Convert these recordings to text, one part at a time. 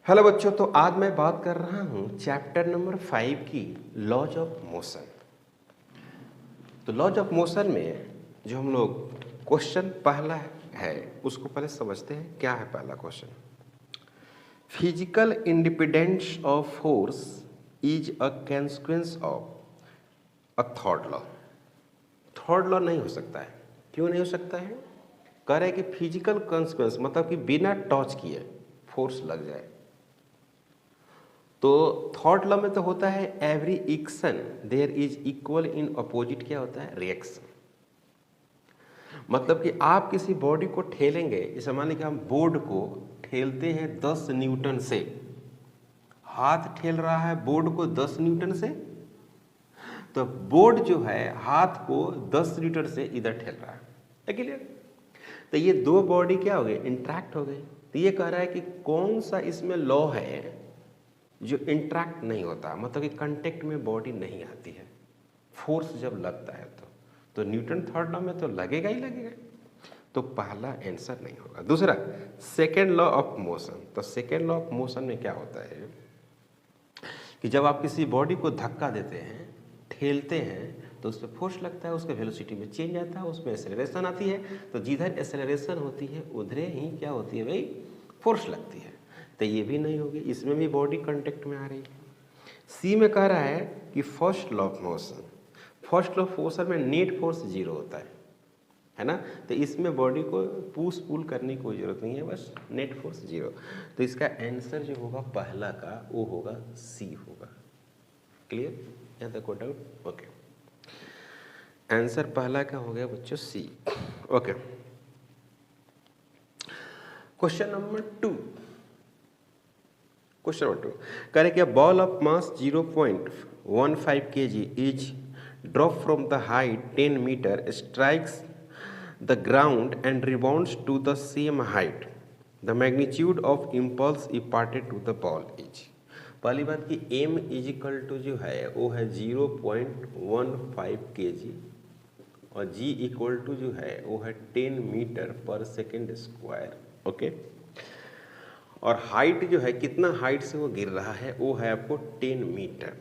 Hello बच्चों, तो आज मैं बात कर रहा हूँ चैप्टर नंबर 5 की लॉज ऑफ मोशन। तो लॉज ऑफ मोशन में जो हम लोग क्वेश्चन पहला है उसको पहले समझते हैं। क्या है पहला question? Physical independence of force is a consequence of a third law. Third law नहीं हो सकता है। क्यों नहीं हो सकता है? कह रहे हैं कि फिजिकल कंसेक्वेंस मतलब कि बिना टच किए फोर्स लग जाए। तो थर्ड लॉ में तो होता है every action there is equal in opposite. क्या होता है? रिएक्शन। मतलब कि आप किसी बॉडी को ठेलेंगे, जैसे मान लीजिए हम बोर्ड को ठेलते हैं 10 न्यूटन से। हाथ ठेल रहा है बोर्ड को 10 न्यूटन से, तो बोर्ड जो है हाथ को 10 न्यूटन से इधर ठेल रहा है। क्लियर? तो ये दो बॉडी क्या हो गए? इंट्रैक्ट हो गए। तो ये कह रहा है कि कौन सा इसमें लॉ है जो इंट्रैक्ट नहीं होता, मतलब कि कांटेक्ट में बॉडी नहीं आती है फोर्स जब लगता है तो न्यूटन थर्ड लॉ में तो लगेगा ही लगेगा। तो पहला आंसर नहीं होगा। दूसरा, सेकेंड लॉ ऑफ मोशन। तो सेकेंड लॉ ऑफ मोशन में क्या होता है कि जब आप किसी बॉडी को धक्का देते हैं, ठेलते हैं, तो उस पर फोर्स लगता है, उसके वेलोसिटी में चेंज आता है, उसमें एक्सेलरेशन आती है। तो जिधर एक्सेलरेशन होती है उधर ही क्या होती है भाई? फोर्स लगती है। तो ये भी नहीं होगी, इसमें भी बॉडी कांटेक्ट में आ रही है। सी में कह रहा है कि first law of motion, first law of motion में नेट फोर्स जीरो होता है ना। तो इसमें बॉडी को पुश पुल करने की कोई जरूरत नहीं है, बस नेट फोर्स जीरो। तो इसका आंसर जो होगा पहला का वो होगा सी होगा। क्लियर? यहाँ तक कोई डाउट? ओके, आंसर पहला का हो गया बच्चों C. Okay, question number 2। Question number 2 कह रहे कि ball of mass 0.15 kg is drop from the height 10 metre, strikes the ground and rebounds to the same height. The magnitude of impulse imparted to the ball is. पहली बात कि m is equal to जो है वो है 0.15 kg और g equal to जो है वो है 10 metre per second square. Okay, और हाइट जो है कितना हाइट से वो गिर रहा है वो है आपको 10 मीटर।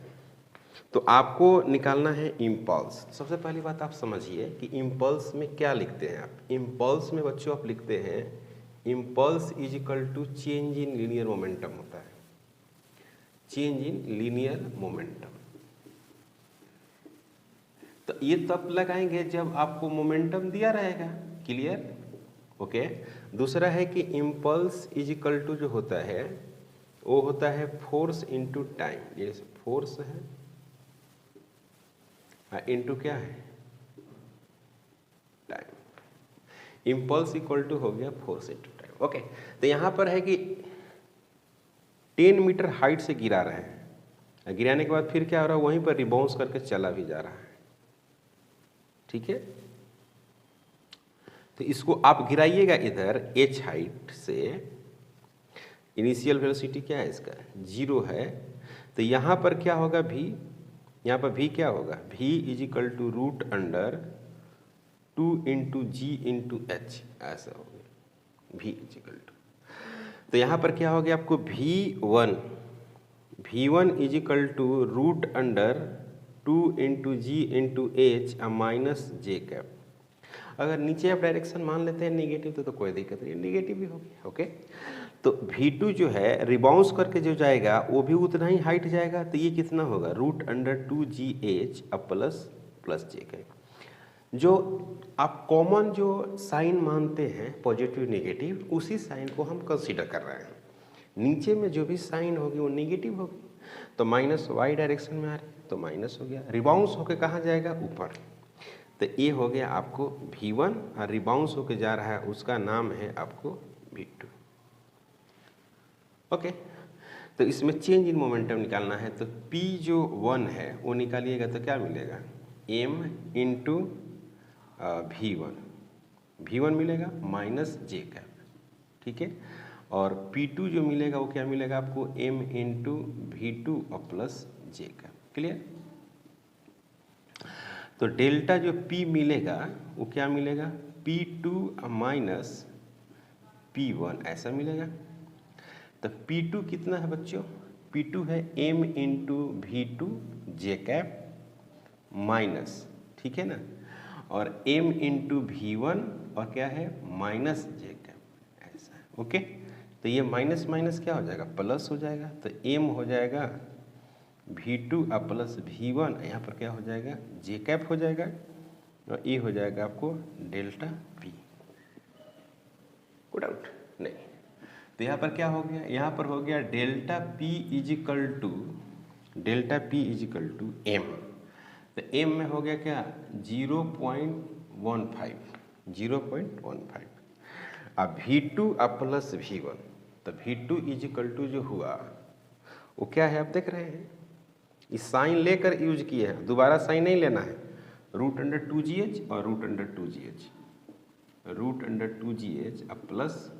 तो आपको निकालना है इम्पल्स। सबसे पहली बात आप समझिए कि इम्पल्स में क्या लिखते हैं आप। इम्पल्स में बच्चों आप लिखते हैं impulse is equal to change in linear momentum होता है। Change in linear momentum. तो ये तब लगाएंगे जब आपको मोमेंटम दिया रहेगा। क्लियर? ओके। दूसरा है कि इम्पल्स इज इक्वल टू जो होता है वो होता है फोर्स इनटू टाइम। ये फोर्स है इनटू क्या है? टाइम। इम्पल्स इक्वल टू हो गया फोर्स इनटू टाइम। ओके, तो यहां पर है कि 10 मीटर हाइट से गिरा रहे हैं, गिराने के बाद फिर क्या हो रहा है? वहीं पर रिबाउंस करके चला भी जा रहा है। ठीक है, तो इसको आप गिराइएगा इधर h हाइट से। इनिशियल वेलोसिटी क्या है इसका? 0 है। तो यहाँ पर क्या होगा? v, यहाँ पर v क्या होगा? v is equal to root under 2 into g into h, ऐसा हो गया v इज इक्वल टू। तो यहाँ पर क्या हो गया आपको? v1 is equal to root under 2 into g into h minus j cap. अगर नीचे आप डायरेक्शन मान लेते हैं नेगेटिव तो कोई दिक्कत नहीं, नेगेटिव भी होगी। ओके, तो v2 जो है रिबाउंस करके जो जाएगा वो भी उतना ही हाइट जाएगा। तो ये कितना होगा? रूट अंडर 2gh अब प्लस जे के। जो आप कॉमन जो साइन मानते हैं पॉजिटिव नेगेटिव, उसी साइन को हम कंसीडर कर रहे हैं। नीचे में जो भी साइन होगी वो नेगेटिव होगी। तो माइनस वाई डायरेक्शन में आ रही है तो माइनस हो गया। रिबाउंस होके कहाँ जाएगा? ऊपर। तो ये हो गया आपको v1 और रिबाउंस होके जा रहा है उसका नाम है आपको v2। ओके, तो इसमें चेंज इन मोमेंटम निकालना है। तो p जो 1 है वो निकालिएगा तो क्या मिलेगा? m इंटू v1 मिलेगा माइनस जे कैप। ठीक है, और p2 जो मिलेगा वो क्या मिलेगा आपको? m इंटू v2 और प्लस जे कैप। क्लियर? तो डेल्टा जो P मिलेगा वो क्या मिलेगा? P2 माइनस P1 ऐसा मिलेगा। तो P2 कितना है बच्चों? P2 है m इंटू V2 जे कैप माइनस, ठीक है ना, और m इंटू V1 और क्या है माइनस जे कैप, ऐसा है। ओके, तो ये माइनस माइनस क्या हो जाएगा? प्लस हो जाएगा। तो m हो जाएगा V2 प्लस V1, यहाँ पर क्या हो जाएगा? जे कैप हो जाएगा, और ये हो जाएगा आपको डेल्टा P। कोई डाउट नहीं? तो यहाँ पर क्या हो गया? यहाँ पर हो गया delta P is equal to m। तो m में हो गया क्या? 0.15। अब V2 प्लस V1, तो V2 इजिकल टू जो हुआ वो क्या है आप देख रहे हैं? इस साइन लेकर यूज किए हैं, दोबारा साइन नहीं लेना है। √2gh और √2gh, √2gh अब प्लस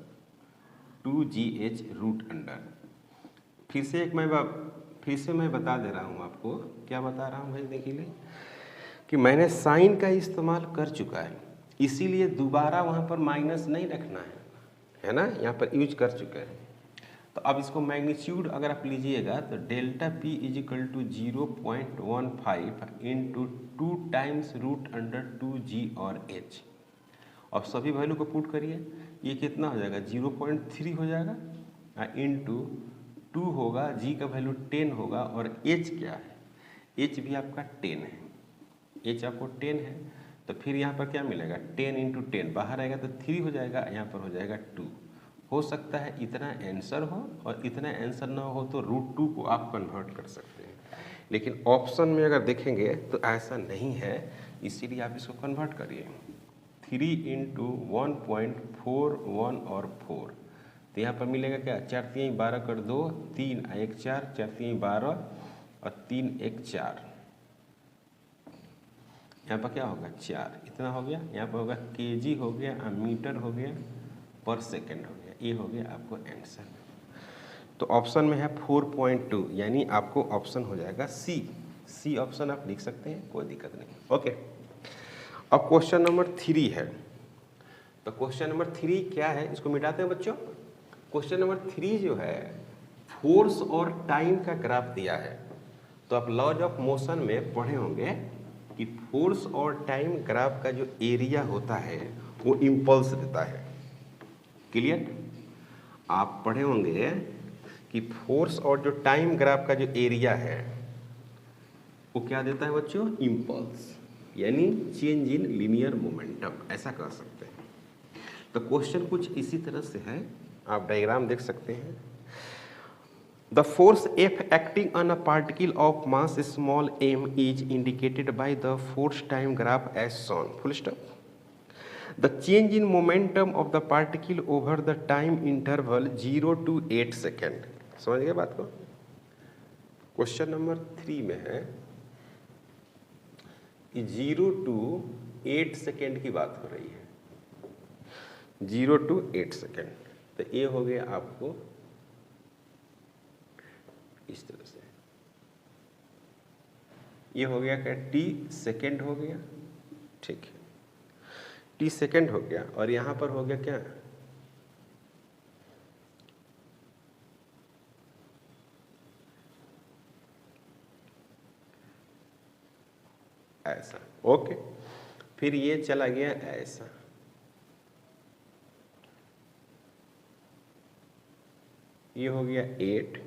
2gh √। फिर से मैं बता दे रहा हूँ आपको। क्या बता रहा हूँ भाई? देखिए कि मैंने साइन का इस्तेमाल कर चुका है, इसीलिए दोबारा वहाँ पर माइनस नहीं रखना है ना, यहाँ पर यूज कर चुके हैं। तो अब इसको मैग्नीट्यूड अगर आप लीजिएगा तो delta P is equal to 0.15 into 2 times √2g और h। अब सभी वैल्यू को पुट करिए, ये कितना हो जाएगा? 0.3 हो जाएगा, इंटू 2 होगा, g का वैल्यू 10 होगा, और h क्या है? h भी आपका 10 है, h आपको 10 है। तो फिर यहाँ पर क्या मिलेगा? 10 इंटू 10 बाहर आएगा तो 3 हो जाएगा, यहाँ पर हो जाएगा 2। हो सकता है इतना आंसर हो और इतना आंसर ना हो तो √2 को आप कन्वर्ट कर सकते हैं, लेकिन ऑप्शन में अगर देखेंगे तो ऐसा नहीं है, इसीलिए आप इसको कन्वर्ट करिए। 3 इंटू 1.41 और 4, तो यहाँ पर मिलेगा क्या? 4 3 12 कर 2, 3 1 4, 4 3 12 और 3 1 4। यहाँ पर क्या होगा? 4, इतना हो गया। यहाँ पर होगा kg हो गया, मीटर हो गया, पर सेकेंड हो गया। ये हो गया आपको आंसर। तो ऑप्शन में है 4.2, यानी आपको ऑप्शन हो जाएगा सी ऑप्शन आप लिख सकते हैं, कोई दिक्कत नहीं। ओके, अब क्वेश्चन नंबर 3 है। तो क्वेश्चन नंबर 3 क्या है, इसको मिटाते हैं बच्चों। क्वेश्चन नंबर 3 जो है फोर्स और टाइम का ग्राफ दिया है। तो आप लॉज ऑफ मोशन में पढ़े होंगे कि फोर्स और टाइम ग्राफ का जो एरिया होता है वो इम्पल्स देता है। क्लियर? आप पढ़े होंगे कि फोर्स और जो टाइम ग्राफ का जो एरिया है वो क्या देता है बच्चों? इम्पल्स, यानी चेंज इन लीनियर मोमेंटम, ऐसा कह सकते हैं। तो क्वेश्चन कुछ इसी तरह से है, आप डायग्राम देख सकते हैं। The force F acting on a particle of mass small m is indicated by the force time graph as shown. Full stop. The change in momentum of the particle over the time interval 0 to 8 second. समझ गए बात को? Question number 3 में है कि 0 to 8 second की बात हो रही है, 0 to 8 सेकेंड। तो ये हो गया आपको इस तरह से, ये हो गया क्या? t सेकेंड हो गया, ठीक है, t सेकेंड हो गया, और यहां पर हो गया क्या? ऐसा। ओके, फिर ये चला गया ऐसा, ये हो गया 8,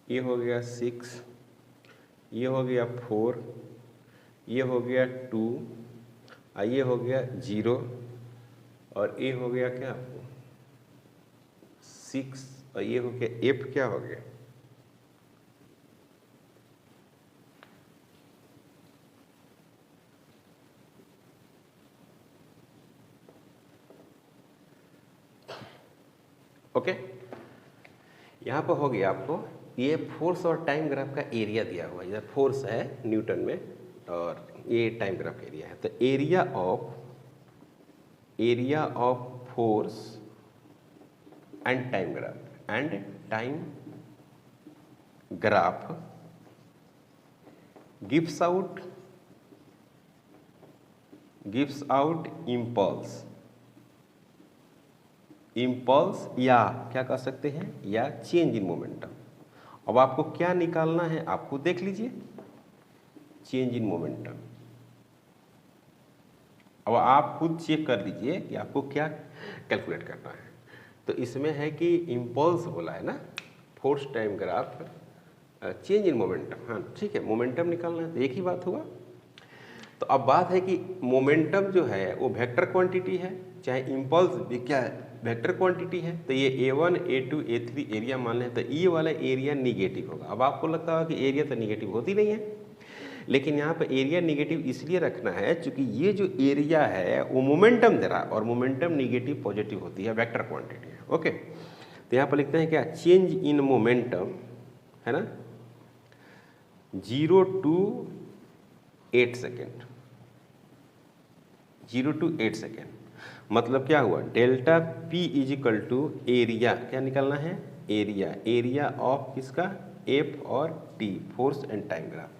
ये हो गया 6, ये हो गया 4, ये हो गया 2, ये हो गया 0, और ये हो गया क्या? 6, और ये हो गया F क्या हो गया? ओके, यहाँ पर हो गया आपको ये फोर्स और टाइम ग्राफ का एरिया दिया हुआ है। इधर फोर्स है न्यूटन में और ये टाइम ग्राफ एरिया है। तो area of force and time graph gives out impulse impulse या क्या कह सकते हैं, या चेंज इन मोमेंटम। अब आपको क्या निकालना है, आपको देख लीजिए, चेंज इन मोमेंटम। अब आप खुद चेक कर लीजिए कि आपको क्या कैलकुलेट करना है। तो इसमें है कि इम्पल्स बोला है ना, force time graph, change in momentum. हाँ ठीक है, मोमेंटम निकालना है, तो एक ही बात हुआ। तो अब बात है कि मोमेंटम जो है वो वेक्टर क्वांटिटी है, चाहे इम्पल्स भी क्या है, वेक्टर क्वांटिटी है। तो ये A1 A2 A3 एरिया मान लें, तो ये वाला एरिया निगेटिव होगा। अब आपको लगता होगा कि एरिया तो निगेटिव होती नहीं है, लेकिन यहाँ पर एरिया निगेटिव इसलिए रखना है क्योंकि ये जो एरिया है वो मोमेंटम दे रहा है, और मोमेंटम निगेटिव पॉजिटिव होती है, वेक्टर क्वांटिटी है। ओके, तो यहाँ पर लिखते हैं क्या, चेंज इन मोमेंटम, है ना, 0 to 8 सेकेंड, 0 to 8 सेकेंड। मतलब क्या हुआ, delta P is equal to area, क्या निकालना है, एरिया, एरिया ऑफ किसका, F और T, force and time graph,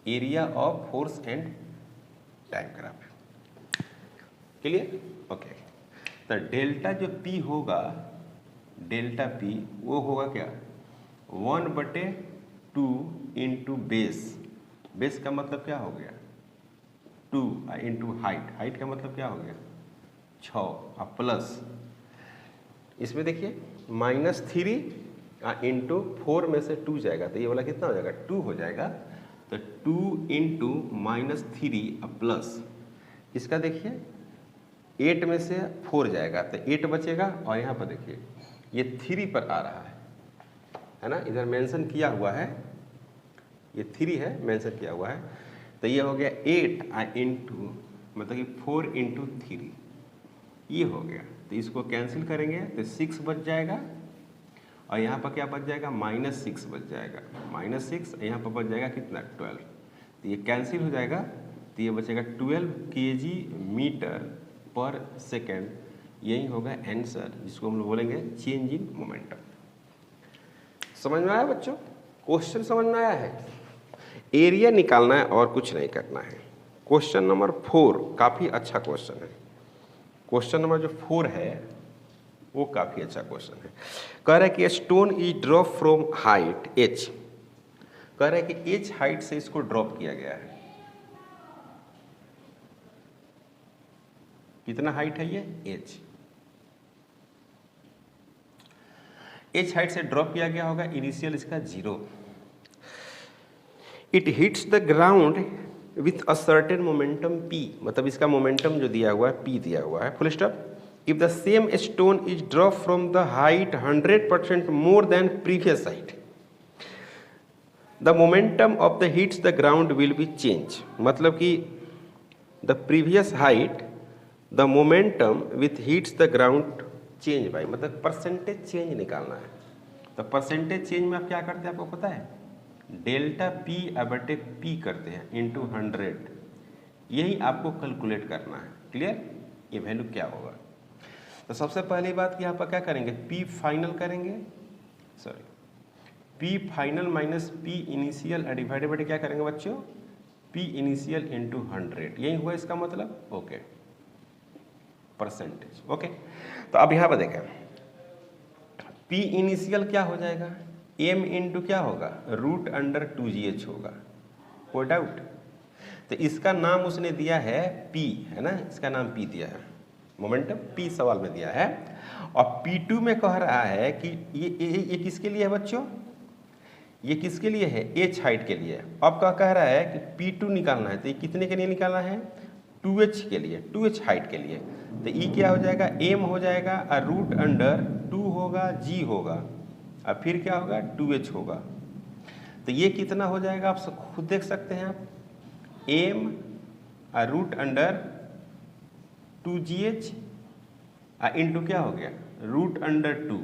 area of force and time graph. Clear, okay. तो डेल्टा जो P होगा, डेल्टा P वो होगा क्या, 1/2 इंटू बेस, बेस का मतलब क्या हो गया 2 इंटू हाइट, हाइट का मतलब क्या हो गया 6, और प्लस इसमें देखिए -3 इंटू 4 में से 2 जाएगा, तो ये वाला कितना हो जाएगा 2 हो जाएगा। तो 2 इंटू -3 प्लस इसका देखिए 8 में से 4 जाएगा, तो 8 बचेगा, और यहाँ पर देखिए ये 3 पर आ रहा है ना, इधर मेंशन किया हुआ है, ये 3 है मेंशन किया हुआ है। तो ये हो गया 8 इंटू मतलब कि 4 इंटू 3, ये हो गया। तो इसको कैंसिल करेंगे तो 6 बच जाएगा, और यहाँ पर क्या बच जाएगा -6 बच जाएगा, -6, यहाँ पर बच जाएगा कितना 12। तो ये कैंसिल हो जाएगा, तो ये बचेगा 12 kg मीटर पर सेकेंड। यही होगा आंसर, जिसको हम लोग बोलेंगे चेंज इन मोमेंटम। समझ में आया बच्चों, क्वेश्चन समझ में आया है, एरिया निकालना है और कुछ नहीं करना है। क्वेश्चन नंबर 4 काफ़ी अच्छा क्वेश्चन है, क्वेश्चन नंबर जो 4 है वो काफ़ी अच्छा क्वेश्चन है। कह रहा है कि stone is drop from height h, कह रहा है कि h हाइट से इसको ड्रॉप किया गया है। कितना हाइट है ये h हाइट से ड्रॉप किया गया होगा, इनिशियल इसका 0। It hits the ground with a certain momentum p, मतलब इसका मोमेंटम जो दिया हुआ है p दिया हुआ है, full stop. If the same stone is drop from the height 100% more than previous height, the momentum of the hits the ground will be change. मतलब कि the previous height the momentum with hits the ground change by, मतलब percentage change निकालना है। तो percentage change में आप क्या करते हैं आपको पता है, डेल्टा P/P करते हैं इंटू 100, यही आपको कैलकुलेट करना है। क्लियर, ये वैल्यू क्या होगा। तो सबसे पहली बात कि यहाँ पर क्या करेंगे, P फाइनल करेंगे, sorry P final minus P initial divided by क्या करेंगे बच्चों, P इनिशियल इंटू 100, यही हुआ इसका मतलब। Okay, percentage. ओके, तो अब यहाँ पर देखें P इनिशियल क्या हो जाएगा, m इंटू क्या होगा √2gh होगा, कोई डाउट। तो इसका नाम उसने दिया है P, है ना, इसका नाम P दिया है, मोमेंटम P सवाल में दिया है। और P2 में कह रहा है कि ये किसके लिए है बच्चों, ये किसके लिए है, h हाइट के लिए। अब क्या कह रहा है कि P2 निकालना है, तो ये कितने के लिए निकालना है, 2h के लिए, 2h हाइट के लिए। तो E क्या हो जाएगा, m हो जाएगा, और √2 होगा, g होगा, और फिर क्या होगा 2h होगा। तो ये कितना हो जाएगा आप सब खुद देख सकते हैं आप, m √2gh इंटू क्या हो गया √2,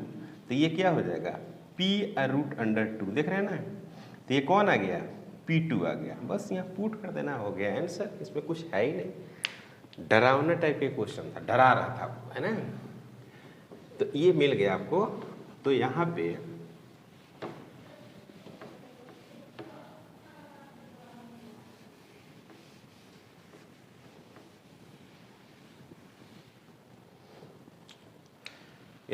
तो ये क्या हो जाएगा P/√2, देख रहे हैं ना। तो ये कौन आ गया, P2 आ गया, बस यहाँ पुट कर देना, हो गया आंसर। इसमें कुछ है ही नहीं, डरावना टाइप के क्वेश्चन था, डरा रहा था आपको, है ना। तो ये मिल गया आपको। तो यहाँ पे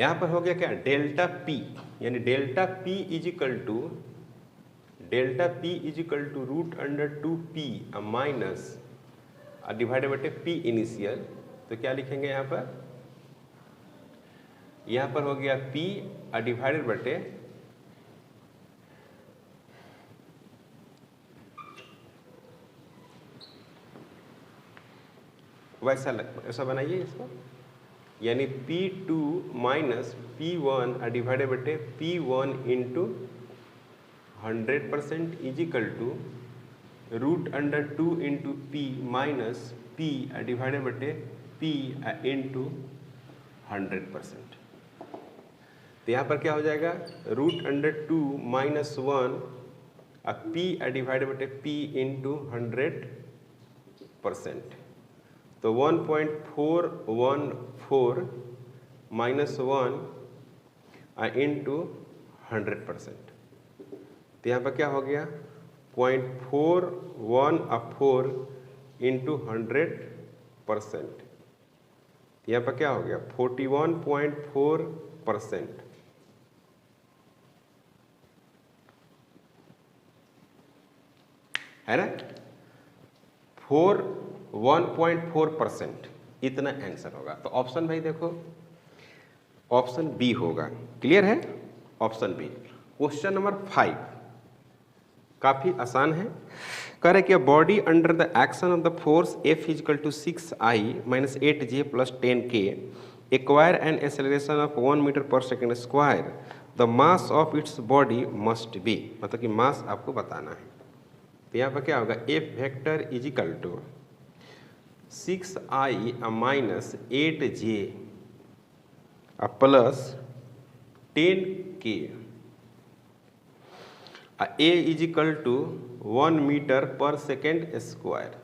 यहाँ पर हो गया क्या, डेल्टा पी, यानी delta P is equal to root under 2p minus divided बटे p इनिशियल। तो क्या लिखेंगे यहाँ पर हो गया p डिवाइडेड बटे वैसा बनाइए इसको, यानी P2 माइनस P1 डिवाइडेड बटे P1 into 100% is equal to root under 2 into P minus P divided बटे P इंटू 100%। तो यहाँ पर क्या हो जाएगा, root under 2 minus 1 P divided बटे P इंटू 100%। तो 1.414 माइनस 1 इंटू 100%। तो यहाँ पर क्या हो गया, 0.414 इंटू 100%। यहाँ पर क्या हो गया, 41.4% है ना, 1.4% इतना आंसर होगा। तो ऑप्शन भाई देखो, ऑप्शन बी होगा। क्लियर है, ऑप्शन बी। क्वेश्चन नंबर 5 काफी आसान है। कह रहे कि body under the action of the force F equal to 6I minus 8J plus 10K acquire an acceleration of 1 metre per second square, the mass of its body must be. मतलब कि मास आपको बताना है। तो यहाँ पर क्या होगा, F vector is equal to 6I minus 8J plus 10K, A is equal to 1 metre per second square.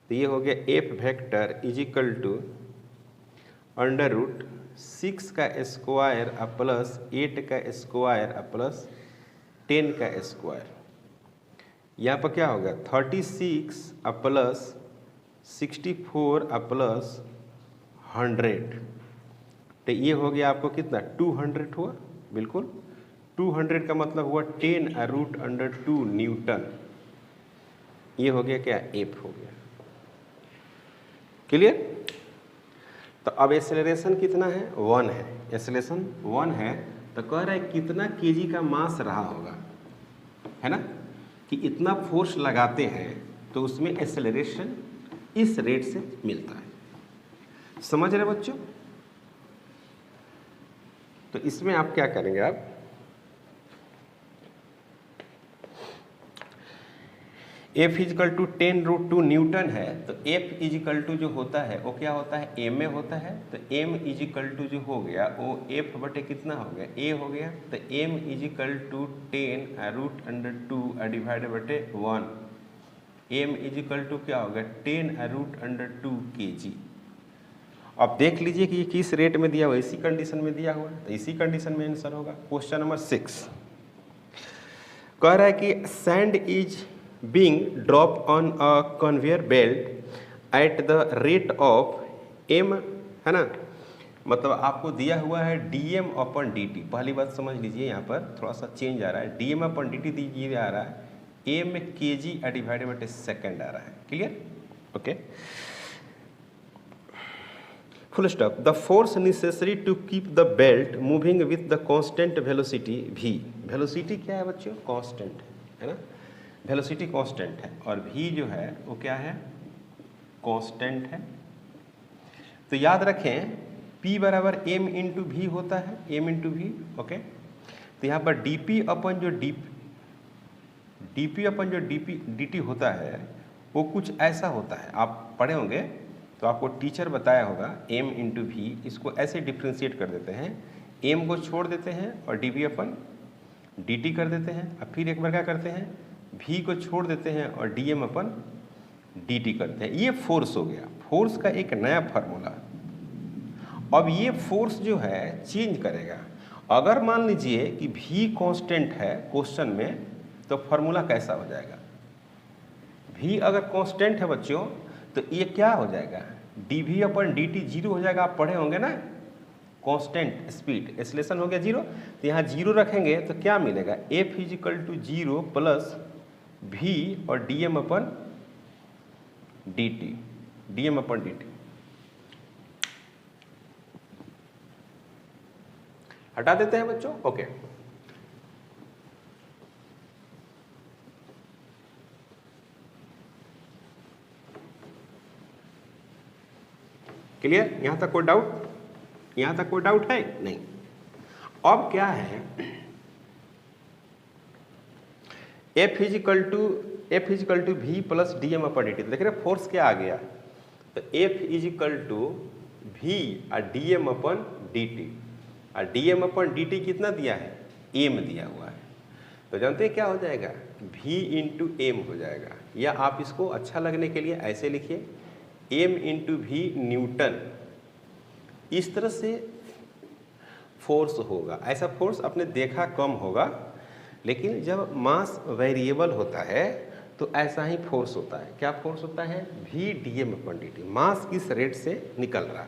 तो ये हो गया F vector is equal to under root 6 का स्क्वायर प्लस 8 का स्क्वायर प्लस 10 का स्क्वायर। यहाँ पर क्या होगा, 36 प्लस 64 प्लस 100। तो ये हो गया आपको कितना, 200 हुआ। बिल्कुल 200 का मतलब हुआ 10 रूट अंडर 2 न्यूटन। ये हो गया क्या, एफ हो गया। क्लियर। तो अब एक्सेलरेशन कितना है, 1 है। एक्सेलरेशन 1 है तो कह रहा है कितना केजी का मास रहा होगा, है ना, कि इतना फोर्स लगाते हैं तो उसमें एक्सेलरेशन इस रेट से मिलता है। समझ रहे बच्चों। तो इसमें आप क्या करेंगे, आप F इजिकल टू 10 रूट 2 न्यूटन है तो F इजिकल टू जो होता है वो क्या होता है, M में होता है। तो M इजिकल टू जो हो गया वो F बटे कितना हो गया, A हो गया। तो M is equal to 10 root under 2 divided बटे 1। M इजिकल टू क्या होगा, 10 रूट अंडर 2 kg। अब देख लीजिए कि ये किस रेट में दिया हुआ, इसी कंडीशन में दिया हुआ है, तो इसी कंडीशन में आंसर होगा। क्वेश्चन नंबर 6 कह रहा है कि sand is being dropped on a conveyor belt at the rate of m, है ना, मतलब आपको दिया हुआ है dm अपन dt। पहली बात समझ लीजिए, यहाँ पर थोड़ा सा चेंज आ रहा है, dm अपन dt दीजिए आ रहा है m kg डिवाइडेड बटे सेकेंड आ रहा है। Clear, okay. Full stop. The force necessary to keep the belt moving with the constant velocity v। Velocity क्या है बच्चों, कांस्टेंट है ना, वेलोसिटी कांस्टेंट है और v जो है वो क्या है, कांस्टेंट है। तो याद रखें p बराबर m इंटू वी होता है, m इंटू वी, ओके। तो यहाँ पर dp अपन जो dt होता है वो कुछ ऐसा होता है, आप पढ़े होंगे तो आपको टीचर बताया होगा, m इंटू वी। इसको ऐसे डिफ्रेंशिएट कर देते हैं, m को छोड़ देते हैं और dv अपन dt कर देते हैं। अब फिर एक बार क्या करते हैं, v को छोड़ देते हैं और dm अपन dt करते हैं। ये फोर्स हो गया, फोर्स का एक नया फार्मूला। अब ये फोर्स जो है चेंज करेगा। अगर मान लीजिए कि v कांस्टेंट है क्वेश्चन में, तो फार्मूला कैसा हो जाएगा, v अगर कांस्टेंट है बच्चों तो ये क्या हो जाएगा, dv अपन dt जीरो हो जाएगा। आप पढ़े होंगे ना, कांस्टेंट स्पीड, एक्सेलरेशन हो गया 0, तो यहाँ 0 रखेंगे तो क्या मिलेगा, F is equal to 0 plus v और dm upon dt, dm upon dt। हटा देते हैं बच्चों, ओके। क्लियर? यहां तक कोई डाउट? यहां तक कोई डाउट है? नहीं। अब क्या है, F is equal to v plus D M upon D T. देख रहे फोर्स क्या आ गया, तो F इजिकल टू v और D M upon D T, और D M upon D T कितना दिया है, m दिया हुआ है। तो जानते हैं क्या हो जाएगा, v इंटू एम हो जाएगा, या आप इसको अच्छा लगने के लिए ऐसे लिखिए m इंटू वी न्यूटन। इस तरह से फोर्स होगा। ऐसा फोर्स आपने देखा कम होगा, लेकिन जब मास वेरिएबल होता है तो ऐसा ही फोर्स होता है। क्या फोर्स होता है, v dm अपन dt, मास किस रेट से निकल रहा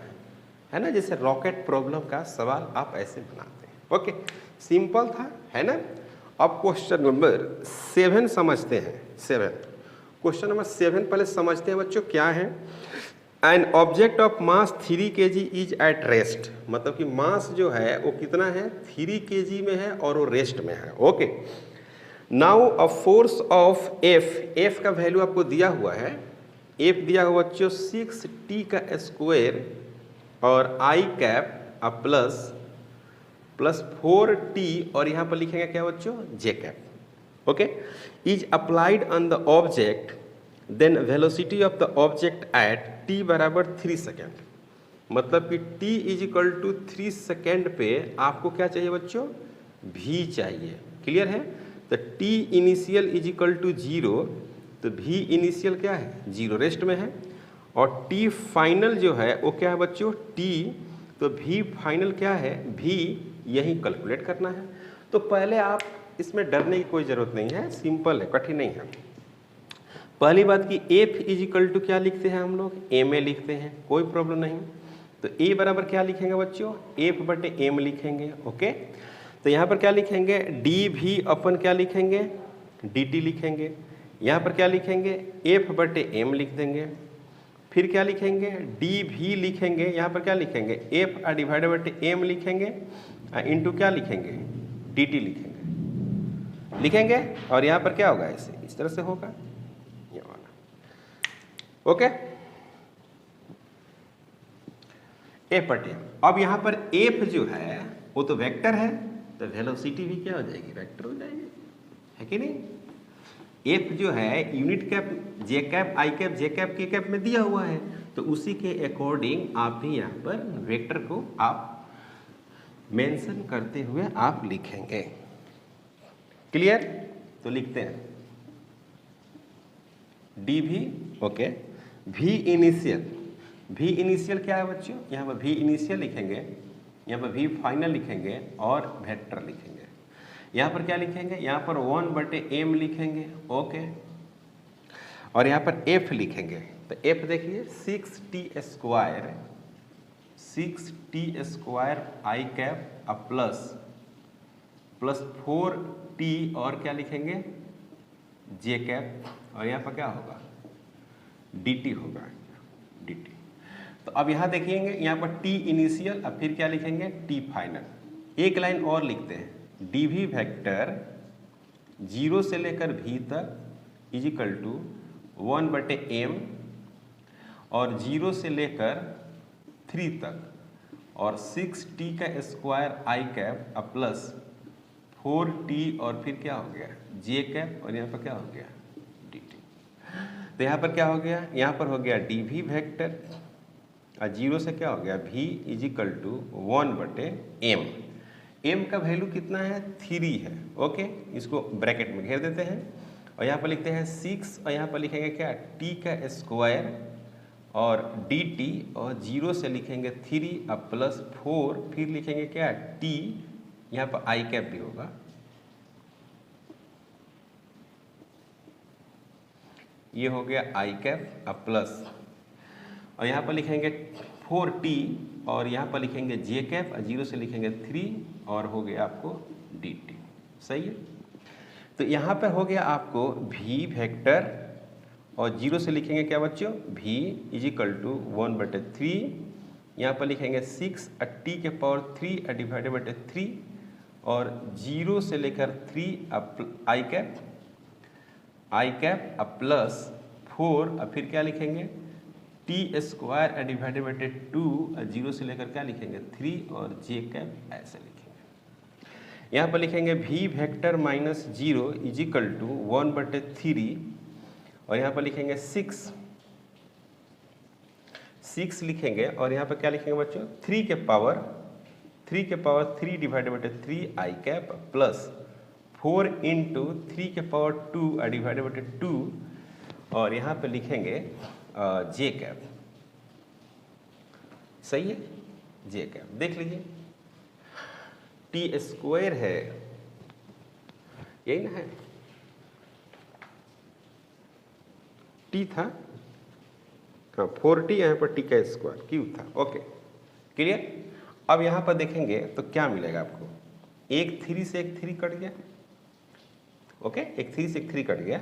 है ना। जैसे रॉकेट प्रॉब्लम का सवाल आप ऐसे बनाते हैं। ओके, सिंपल था, है ना। अब क्वेश्चन नंबर 7 समझते हैं। 7, क्वेश्चन नंबर 7 पहले समझते हैं बच्चों, क्या है। An object of mass 3 kg is at rest, मतलब कि मास जो है वो कितना है, 3 kg में है और वो रेस्ट में है। Okay, now a force of F का वैल्यू आपको दिया हुआ है, एफ दिया हुआ बच्चों 6t का स्क्वायर और आई कैप अ प्लस 4t, और यहाँ पर लिखेंगे क्या बच्चों, J cap. Okay, is applied on the object, then velocity of the object at t बराबर 3 सेकेंड। मतलब कि t is equal to 3 second पे आपको क्या चाहिए बच्चों, v चाहिए। क्लियर है? तो t initial is equal to 0, तो v इनिशियल क्या है, 0 रेस्ट में है, और t फाइनल जो है वो क्या है बच्चों, t, तो v फाइनल क्या है, v यही कैलकुलेट करना है। तो पहले आप इसमें डरने की कोई ज़रूरत नहीं है, सिंपल है, कठिन नहीं है। पहली बात कि F इज इक्वल टू क्या लिखते हैं हम लोग, ma लिखते हैं, कोई प्रॉब्लम नहीं। तो A बराबर क्या लिखेंगे बच्चों, F बटे m लिखेंगे। ओके, तो यहाँ पर क्या लिखेंगे, dv अपन क्या लिखेंगे, dt लिखेंगे। यहाँ पर क्या लिखेंगे, F बटे m लिख देंगे। फिर क्या लिखेंगे, dv लिखेंगे। यहाँ पर क्या लिखेंगे, F डिवाइडेड बटे m लिखेंगे, इंटू क्या लिखेंगे, dt लिखेंगे। और यहाँ पर क्या होगा, ऐसे इस तरह से होगा ये वाला। ओके, F बटे m। अब यहाँ पर F जो है वो तो वेक्टर है, तो वेलोसिटी भी क्या हो जाएगी, वेक्टर हो जाएगी, है कि नहीं। F जो है यूनिट कैप, जे कैप, आई कैप, जे कैप, के कैप में दिया हुआ है, तो उसी के अकॉर्डिंग आप भी यहाँ पर वेक्टर को आप मेंशन करते हुए आप लिखेंगे। क्लियर? तो लिखते हैं dv, okay, v initial, v initial क्या है बच्चों, यहाँ पर v इनिशियल लिखेंगे, यहाँ पर v फाइनल लिखेंगे और वेक्टर लिखेंगे। यहाँ पर क्या लिखेंगे, यहाँ पर 1 बटे m लिखेंगे। ओके, और यहाँ पर f लिखेंगे। तो f देखिए 6t स्क्वायर आई कैप अब प्लस 4t और क्या लिखेंगे, जे कैप, और यहाँ पर क्या होगा, dt होगा, dt। तो अब यहाँ देखिएंगे, यहाँ पर t इनिशियल, अब फिर क्या लिखेंगे, t फाइनल। एक लाइन और लिखते हैं, dv वेक्टर 0 से लेकर v तक इज इक्वल टू 1 बटे m, और 0 से लेकर 3 तक, और 6t का स्क्वायर आई कैप अब प्लस 4t, और फिर क्या हो गया, जे कैप, और यहाँ पर क्या हो गया, dt। तो यहाँ पर क्या हो गया, यहाँ पर हो गया dv वेक्टर, और 0 से क्या हो गया, v इज इक्वल टू 1 बटे m। m का वैल्यू कितना है, 3 है। ओके, इसको ब्रैकेट में घेर देते हैं, और यहाँ पर लिखते हैं 6, और यहाँ पर लिखेंगे क्या, t का स्क्वायर और dt, और 0 से लिखेंगे 3 अब प्लस 4, फिर लिखेंगे क्या, t, यहाँ पर आई कैप भी होगा, ये हो गया आई कैप अब प्लस, और यहाँ पर लिखेंगे 4t, और यहाँ पर लिखेंगे जे कैप और 0 से लिखेंगे 3 और हो गया आपको डी टी। सही है। तो यहाँ पर हो गया आपको v वेक्टर और 0 से लिखेंगे क्या बच्चों, v इज इक्वल टू 1/3, यहाँ पर लिखेंगे 6 t के पावर 3 डिवाइडेड बाई 3 और 0 से लेकर 3 आई कैप अब प्लस 4 और फिर क्या लिखेंगे टी स्क्वायर डिवाइडेड बाई 2 और 0 से लेकर क्या लिखेंगे 3 और जे कैप ऐसे लिखेंगे। यहाँ पर लिखेंगे v vector minus 0 is equal to 1/3 और यहाँ पर लिखेंगे 6 लिखेंगे और यहाँ पर क्या लिखेंगे बच्चों 3 के power 3 divided by 3 I cap plus 4 into 3 के पावर 2 डिवाइडेड बाई 2 और यहाँ पे लिखेंगे जे कैप। सही है, जे कैप देख लीजिए टी स्क्वायर है, यही ना है, टी था, हाँ 4t, यहाँ पर टी का स्क्वायर क्यू था। Okay clear. अब यहाँ पर देखेंगे तो क्या मिलेगा आपको, एक 3 से एक 3 कट गया। ओके एक 3 से एक 3 कट गया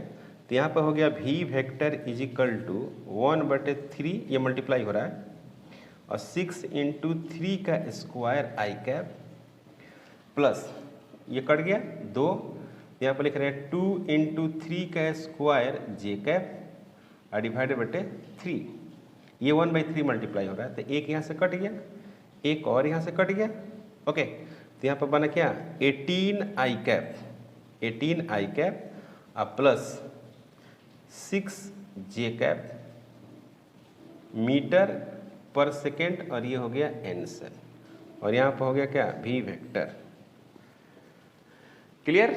तो यहाँ पर हो गया v vector is equal to 1/3, ये मल्टीप्लाई हो रहा है और 6 इंटू 3 का स्क्वायर आई कैप प्लस ये कट गया 2, यहाँ पर लिख रहे हैं 2 इंटू 3 का square J cap divided by 3, ये 1/3 मल्टीप्लाई हो रहा है तो एक यहाँ से कट गया, एक और यहाँ से कट गया। ओके तो यहाँ पर बना क्या 18 आई कैप प्लस 6 जे कैप मीटर पर सेकेंड और ये हो गया आंसर और यहाँ पर हो गया क्या v वेक्टर। क्लियर।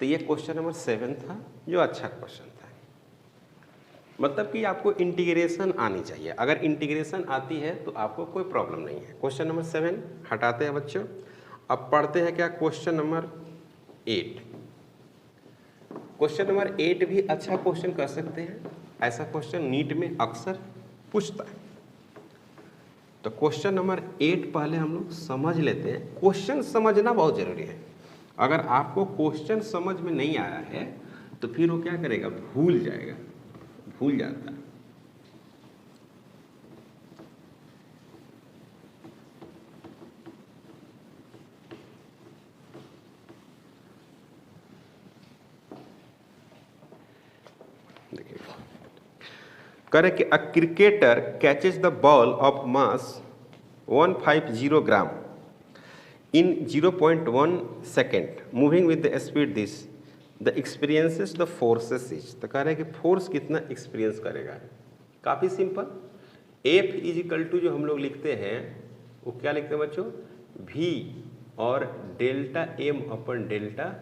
तो ये क्वेश्चन नंबर 7 था जो अच्छा क्वेश्चन था, मतलब कि आपको इंटीग्रेशन आनी चाहिए, अगर इंटीग्रेशन आती है तो आपको कोई प्रॉब्लम नहीं है। क्वेश्चन नंबर 7 हटाते हैं बच्चों। अब पढ़ते हैं क्या क्वेश्चन नंबर 8। क्वेश्चन नंबर 8 भी अच्छा क्वेश्चन कर सकते हैं, ऐसा क्वेश्चन नीट में अक्सर पूछता है। तो क्वेश्चन नंबर 8 पहले हम लोग समझ लेते हैं। क्वेश्चन समझना बहुत जरूरी है, अगर आपको क्वेश्चन समझ में नहीं आया है तो फिर वो क्या करेगा, भूल जाता है। देखिए करे कि a cricketer catches the ball of mass 150 gram in 0.1 second moving with the speed this the experiences the forces is। तो कह रहे हैं कि फोर्स कितना एक्सपीरियंस करेगा। काफ़ी simple, F is equal to जो हम लोग लिखते हैं वो क्या लिखते हैं बच्चों, V और डेल्टा M अपन डेल्टा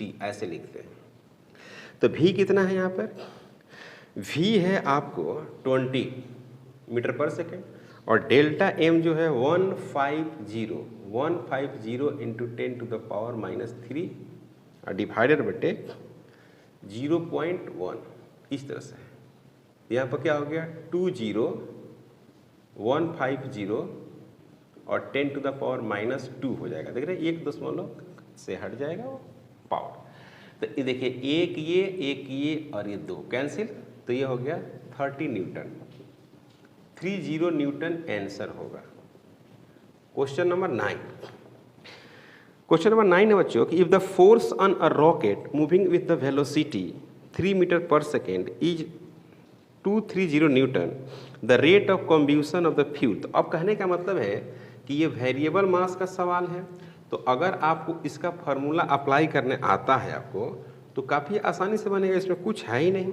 T ऐसे लिखते हैं। तो V कितना है यहाँ पर, V है आपको 20 मीटर पर सेकेंड और डेल्टा M जो है 150 into 10 to the power -3 divided बटे 0.1 इस तरह से। यहाँ पर क्या हो गया 20 150 और 10 टू द पावर -2 हो जाएगा। देख रहे हैं 1 दशमलव से हट जाएगा वो पावर। तो ये देखिए एक ये और ये 2 कैंसिल, तो ये हो गया 30 न्यूटन, 30 न्यूटन आंसर होगा। Question number 9। क्वेश्चन नंबर 9 है बच्चों कि if the force on a rocket moving with the velocity 3 metre per second is 230 newton the rate of combustion of the fuel. तो अब कहने का मतलब है कि ये वेरिएबल मास का सवाल है, तो अगर आपको इसका फार्मूला अप्लाई करने आता है आपको तो काफ़ी आसानी से बनेगा, इसमें कुछ है ही नहीं,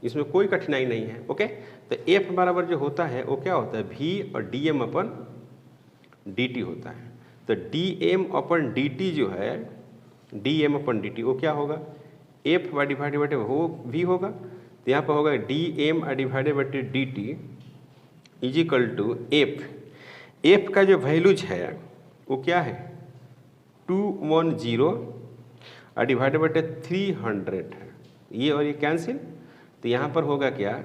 इसमें कोई कठिनाई नहीं है। ओके तो F बराबर जो होता है वो क्या होता है, V और dm अपन dt होता है। तो dm अपन dt जो है, dm अपन dt वो क्या होगा, F डिवाइडेड बाई V होगा। तो यहाँ पर होगा dm divided by dt is equal to F का जो वैल्यूज है वो क्या है 210 डिवाइडेड बाई 300 है, ये और ये कैंसिल। तो यहाँ पर होगा क्या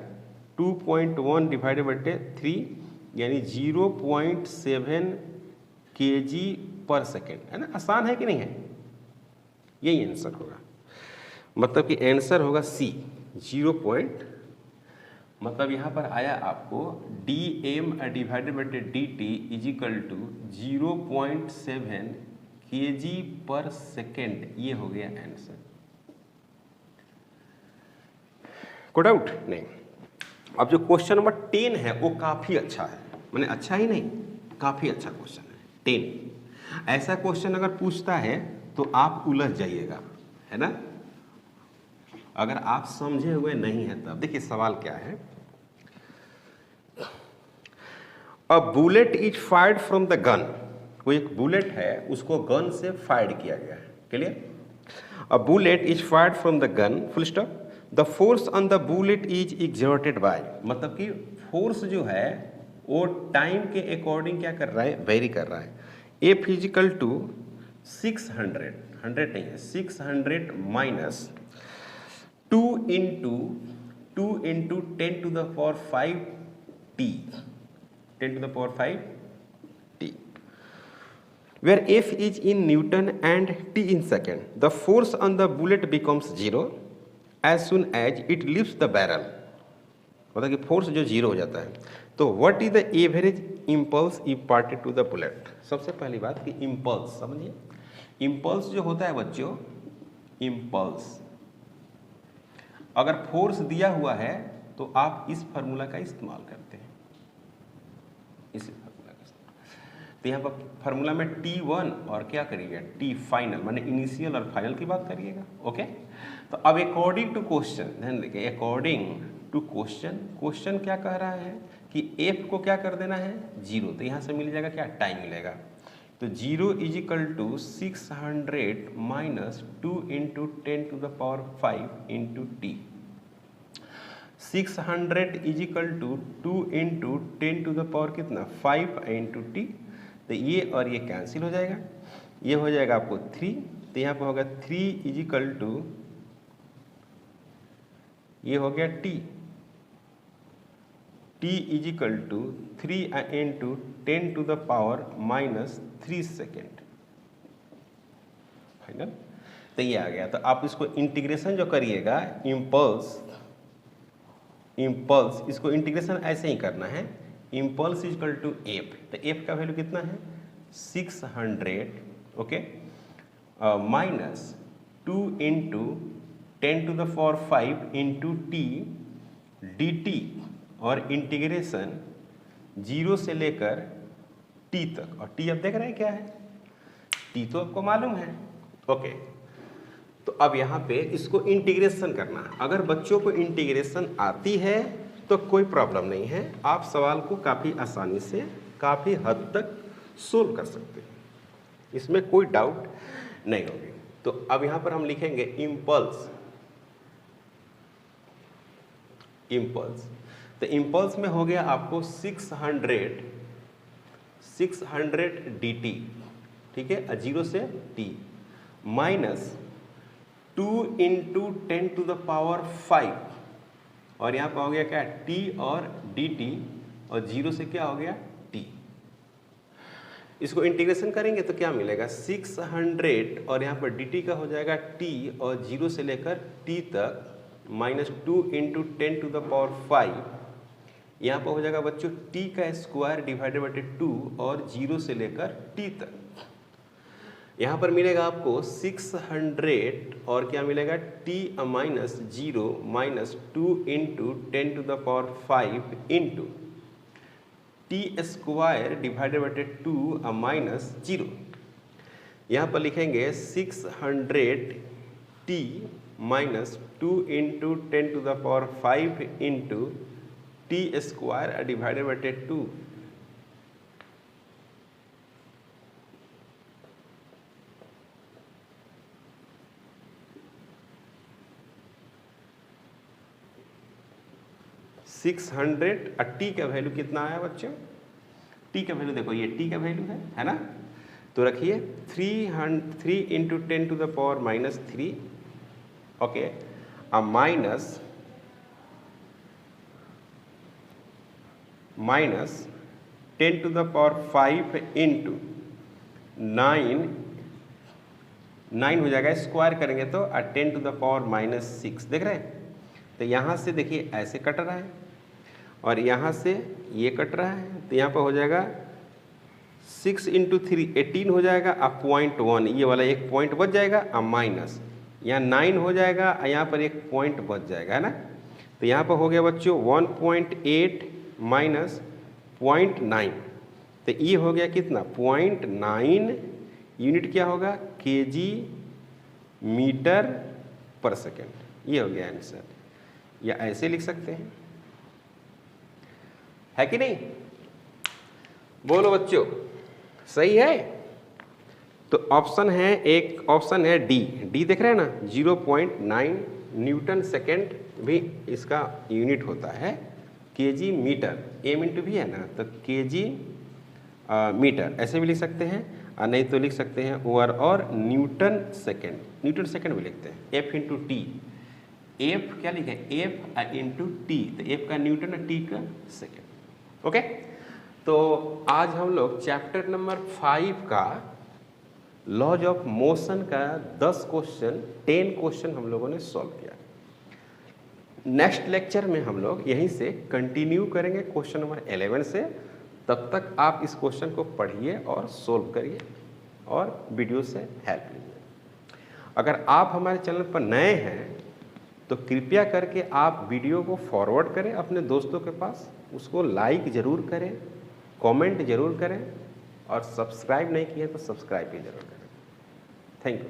2.1 डिवाइडेड बाई 3 यानी 0.7 kg पर सेकेंड, है ना। आसान है कि नहीं है? यही आंसर होगा, मतलब कि आंसर होगा सी 0. मतलब यहाँ पर आया आपको dm divided by dt is equal to 0.7 kg per second. ये हो गया आंसर। कोई डाउट नहीं? अब जो क्वेश्चन नंबर 10 है वो काफी अच्छा है, मैंने अच्छा ही नहीं, काफी अच्छा क्वेश्चन है 10। ऐसा क्वेश्चन अगर पूछता है तो आप उलझ जाइएगा, है ना, अगर आप समझे हुए नहीं है तब। देखिए सवाल क्या है, a bullet is fired from the gun. कोई एक बुलेट है, उसको गन से फायर किया गया है, clear. A bullet is fired from the gun, full stop. The force on the bullet is exerted by, मतलब कि फोर्स जो है वो टाइम के अकॉर्डिंग क्या कर रहा है, वेरी कर रहा है। ए फिजिकल टू 600, 100 नहीं है, 600 minus 2 into 10 to the power 5 t, 10 to the power 5 t, where f is in Newton and t in second. The force on the bullet becomes 0 as soon as it leaves the barrel. मतलब कि force जो 0 हो जाता है। तो what is the average impulse imparted to the bullet. सबसे पहली बात कि इम्पल्स समझिए, इम्पल्स जो होता है बच्चों, इम्पल्स अगर फोर्स दिया हुआ है तो आप इस फार्मूला का इस्तेमाल करते हैं, इसी फार्मूला का इस्तेमाल। तो यहाँ पर फार्मूला में T1 और क्या करिएगा, T फाइनल, माने इनिशियल और फाइनल की बात करिएगा। ओके, तो अब अकॉर्डिंग टू क्वेश्चन, ध्यान देखिए, अकॉर्डिंग टू क्वेश्चन, क्वेश्चन क्या कह रहा है कि f को क्या कर देना है 0, तो यहाँ से मिल जाएगा क्या, टाइम मिलेगा। तो 0 is equal to 600 minus 2 into 10 to the power 5 into T. 600 is equal to 2 into 10 to the power कितना, 5 इंटू टी। तो ये और ये कैंसिल हो जाएगा, ये हो जाएगा आपको 3, तो यहाँ पर होगा 3 इज इक्वल टू, ये हो गया t, t is equal to 3 into 10 to the power minus 3 second, final. तो ये आ गया। तो आप इसको इंटीग्रेशन जो करिएगा, इम्पल्स इसको इंटीग्रेशन ऐसे ही करना है, impulse is equal to F. तो एफ का वैल्यू कितना है 600, okay, minus 2 into 10 to the power 5 into T D T, और इंटीग्रेशन 0 से लेकर t तक। और t अब देख रहे हैं क्या है, t तो आपको मालूम है। ओके, तो अब यहाँ पे इसको इंटीग्रेशन करना है। अगर बच्चों को इंटीग्रेशन आती है तो कोई प्रॉब्लम नहीं है, आप सवाल को काफ़ी आसानी से काफ़ी हद तक सोल्व कर सकते हैं, इसमें कोई डाउट नहीं होगी। तो अब यहाँ पर हम लिखेंगे इम्पल्स, तो इम्पल्स में हो गया आपको 600 dt, ठीक है, 0 से t, minus 2 into 10 to the power 5, और यहाँ पर हो गया क्या, t और dt, और 0 से क्या हो गया t। इसको इंटीग्रेशन करेंगे तो क्या मिलेगा 600, और यहाँ पर dt का हो जाएगा t, और 0 से लेकर t तक, minus 2 into 10 to the power 5, यहाँ पर हो जाएगा बच्चों t का स्क्वायर डिवाइडेड बाई 2, और 0 से लेकर t तक। यहाँ पर मिलेगा आपको 600, और क्या मिलेगा t minus 0 minus 2 into 10 to the power 5 into T square divided by 2 minus 0। यहाँ पर लिखेंगे 600 t minus 2 into 10 to the power 5 into T square divided by 2। Six 600 और टी का वैल्यू कितना आया बच्चों, टी का वैल्यू देखो, ये टी का वैल्यू है ना। तो रखिए 3 into 10 to the power minus 3, okay, minus 10 to the power 5 into 9 हो जाएगा, स्क्वायर करेंगे तो 10 to the power -6, देख रहे हैं। तो यहाँ से देखिए ऐसे कट रहा है और यहाँ से ये कट रहा है, तो यहाँ पर हो जाएगा 6 इंटू 3 18 हो जाएगा, अब 0.1 ये वाला एक पॉइंट बच जाएगा, अब माइनस यहाँ 9 हो जाएगा, यहाँ पर एक पॉइंट बच जाएगा, है ना। तो यहाँ पर हो गया बच्चों 1.8 माइनस 0.9, तो ये हो गया कितना 0.9 यूनिट, क्या होगा केजी मीटर पर सेकेंड। ये हो गया आंसर, या ऐसे लिख सकते हैं, है कि नहीं? बोलो बच्चों, सही है? तो ऑप्शन है, एक ऑप्शन है डी देख रहे हैं ना, 0.9 न्यूटन सेकेंड भी इसका यूनिट होता है, केजी मीटर, एम इंटू भी है ना, तो केजी मीटर ऐसे भी लिख सकते हैं, और नहीं तो लिख सकते हैं ओवर और न्यूटन सेकेंड भी लिखते हैं, एफ इंटू टी। एफ क्या लिखे, एफ इंटू टी, तो एफ का न्यूटन और टी का सेकेंड। ओके, तो आज हम लोग चैप्टर नंबर 5 का लॉज ऑफ मोशन का 10 क्वेश्चन हम लोगों ने सॉल्व किया। नेक्स्ट लेक्चर में हम लोग यहीं से कंटिन्यू करेंगे क्वेश्चन नंबर 11 से। तब तक आप इस क्वेश्चन को पढ़िए और सोल्व करिए और वीडियो से हेल्प लीजिए। अगर आप हमारे चैनल पर नए हैं तो कृपया करके आप वीडियो को फॉरवर्ड करें अपने दोस्तों के पास, उसको लाइक ज़रूर करें, कमेंट ज़रूर करें, और सब्सक्राइब नहीं किए तो सब्सक्राइब भी ज़रूर करें। Thank you.